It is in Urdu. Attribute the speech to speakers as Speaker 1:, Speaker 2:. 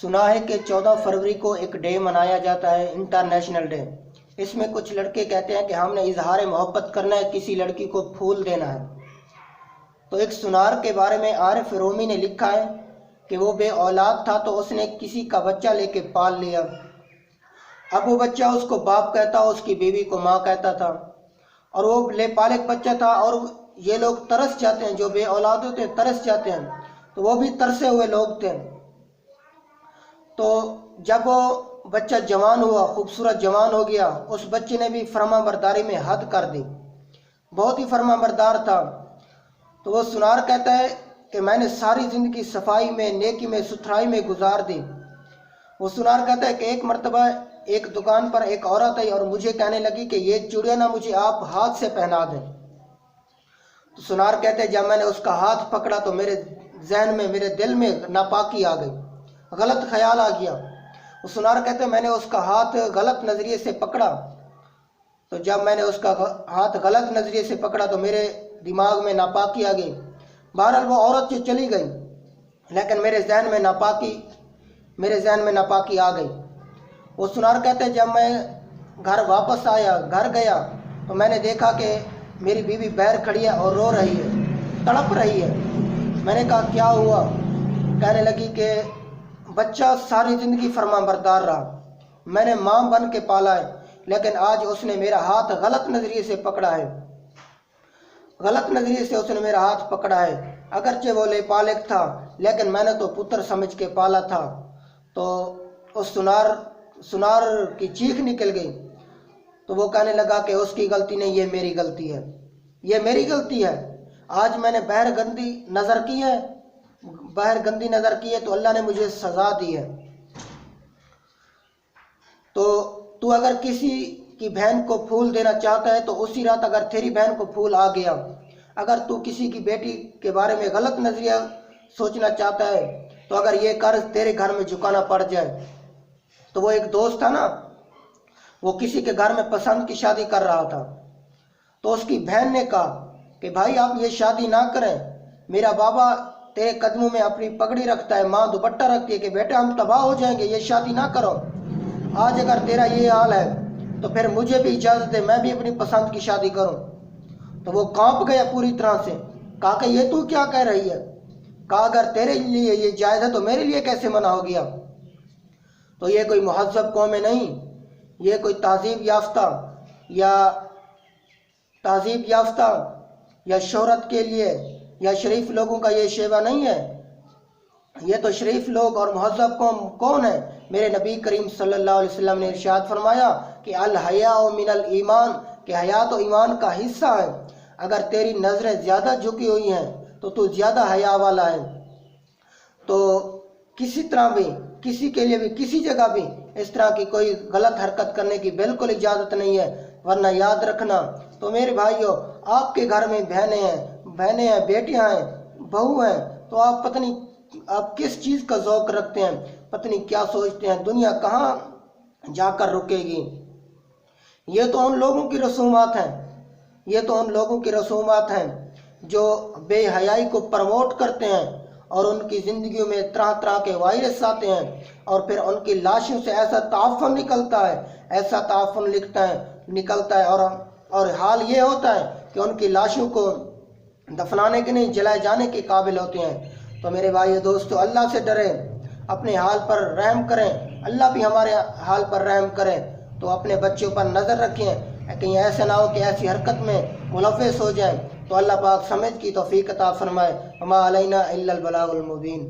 Speaker 1: سنا ہے کہ 14 فروری کو ایک ڈے منایا جاتا ہے، انٹرنیشنل ڈے۔ اس میں کچھ لڑکے کہتے ہیں کہ ہم نے اظہار محبت کرنا ہے، کسی لڑکی کو پھول دینا ہے۔ تو ایک سنار کے بارے میں عارف رومی نے لکھا ہے کہ وہ بے اولاد تھا تو اس نے کسی کا بچہ لے کے پال لیا۔ اب وہ بچہ اس کو باپ کہتا، اس کی بیوی کو ماں کہتا تھا، اور وہ لے پالک بچہ تھا، اور یہ لوگ ترس جاتے ہیں، جو بے اولاد ہوتے ہیں ترس جاتے ہیں، تو وہ بھی ترسے ہوئے لوگ تھے۔ تو جب وہ بچہ جوان ہوا، خوبصورت جوان ہو گیا، اس بچے نے بھی فرما برداری میں حد کر دی، بہت ہی فرما بردار تھا۔ تو وہ سنار کہتا ہے کہ میں نے ساری زندگی صفائی میں، نیکی میں، ستھرائی میں گزار دی۔ وہ سنار کہتا ہے کہ ایک مرتبہ ایک دکان پر ایک عورت آئی اور مجھے کہنے لگی کہ یہ چوڑیاں نہ مجھے آپ ہاتھ سے پہنا دیں۔ تو سنار کہتے ہیں جب میں نے اس کا ہاتھ پکڑا تو میرے ذہن میں، میرے دل میں ناپاکی آ گئی، غلط خیال آ گیا۔ وہ سنار کہتے ہیں میں نے اس کا ہاتھ غلط نظریے سے پکڑا، تو جب میں نے اس کا ہاتھ غلط نظریے سے پکڑا تو میرے دماغ میں ناپاکی آ گئی۔ بہرحال وہ عورت جو چلی گئی، لیکن میرے ذہن میں ناپاکی آ گئی۔ وہ سنار کہتے ہیں جب میں گھر واپس آیا، گھر گیا، تو میں نے دیکھا کہ میری بیوی باہر کھڑی ہے اور رو رہی ہے، تڑپ رہی ہے۔ میں نے کہا کیا ہوا؟ کہنے لگی کہ بچہ ساری زندگی فرما بردار رہا، میں نے ماں بن کے پالا ہے، لیکن آج اس نے میرا ہاتھ غلط نظریے سے پکڑا ہے، غلط نظریے سے اس نے میرا ہاتھ پکڑا ہے۔ اگرچہ وہ لے پالک تھا، لیکن میں نے تو پتر سمجھ کے پالا تھا۔ تو اس سنار کی چیخ نکل گئی۔ تو وہ کہنے لگا کہ اس کی غلطی نہیں، یہ میری غلطی ہے، یہ میری غلطی ہے۔ آج میں نے باہر گندی نظر کی ہے تو اللہ نے مجھے سزا دی ہے۔ تو اگر کسی کی بہن کو پھول دینا چاہتا ہے تو اسی رات اگر تیری بہن کو پھول آ گیا، اگر تو کسی کی بیٹی کے بارے میں غلط نظریہ سوچنا چاہتا ہے تو اگر یہ قرض تیرے گھر میں جھکانا پڑ جائے۔ تو وہ ایک دوست تھا نا، وہ کسی کے گھر میں پسند کی شادی کر رہا تھا، تو اس کی بہن نے کہا کہ بھائی آپ یہ شادی نہ کریں، میرا بابا تیرے قدموں میں اپنی پگڑی رکھتا ہے، ماں دوپٹہ رکھتی ہے کہ بیٹے ہم تباہ ہو جائیں گے، یہ شادی نہ کرو۔ آج اگر تیرا یہ حال ہے تو پھر مجھے بھی اجازت دے، میں بھی اپنی پسند کی شادی کروں۔ تو وہ کانپ گیا پوری طرح سے، کہا کہ یہ تو کیا کہہ رہی ہے؟ کہا اگر تیرے لیے یہ جائز ہے تو میرے لیے کیسے منع ہو گیا؟ تو یہ کوئی مہذب قوم نہیں، یہ کوئی تہذیب یافتہ یا شہرت کے لیے یا شریف لوگوں کا یہ شیوہ نہیں ہے۔ یہ تو شریف لوگ اور مہذب قوم کون ہے؟ میرے نبی کریم صلی اللہ علیہ وسلم نے ارشاد فرمایا کہ الحیاء من الایمان، کہ حیا تو ایمان کا حصہ ہے۔ اگر تیری نظریں زیادہ جھکی ہوئی ہیں تو تو زیادہ حیا والا ہے۔ تو کسی طرح بھی، کسی کے لیے بھی، کسی جگہ بھی اس طرح کی کوئی غلط حرکت کرنے کی بالکل اجازت نہیں ہے، ورنہ یاد رکھنا۔ تو میرے بھائیوں، آپ کے گھر میں بہنیں ہیں، بیٹیاں ہیں، بہو ہیں، تو آپ پتہ نہیں آپ کس چیز کا ذوق رکھتے ہیں، پتہ نہیں کیا سوچتے ہیں، دنیا کہاں جا کر رکے گی۔ یہ تو ان لوگوں کی رسومات ہیں جو بے حیائی کو پروموٹ کرتے ہیں، اور ان کی زندگیوں میں طرح طرح کے وائرس آتے ہیں، اور پھر ان کی لاشوں سے ایسا تعفن نکلتا ہے اور حال یہ ہوتا ہے کہ ان کی لاشوں کو دفنانے کے نہیں، جلائے جانے کے قابل ہوتے ہیں۔ تو میرے بھائی دوستو، اللہ سے ڈریں، اپنے حال پر رحم کریں، اللہ بھی ہمارے حال پر رحم کریں۔ تو اپنے بچوں پر نظر رکھیں، کہیں ایسا نہ ہو کہ ایسی حرکت میں ملوث ہو جائیں۔ تو اللہ پاک سمجھ کی توفیق عطا فرمائے۔ وما علینا الا البلاغ المبین۔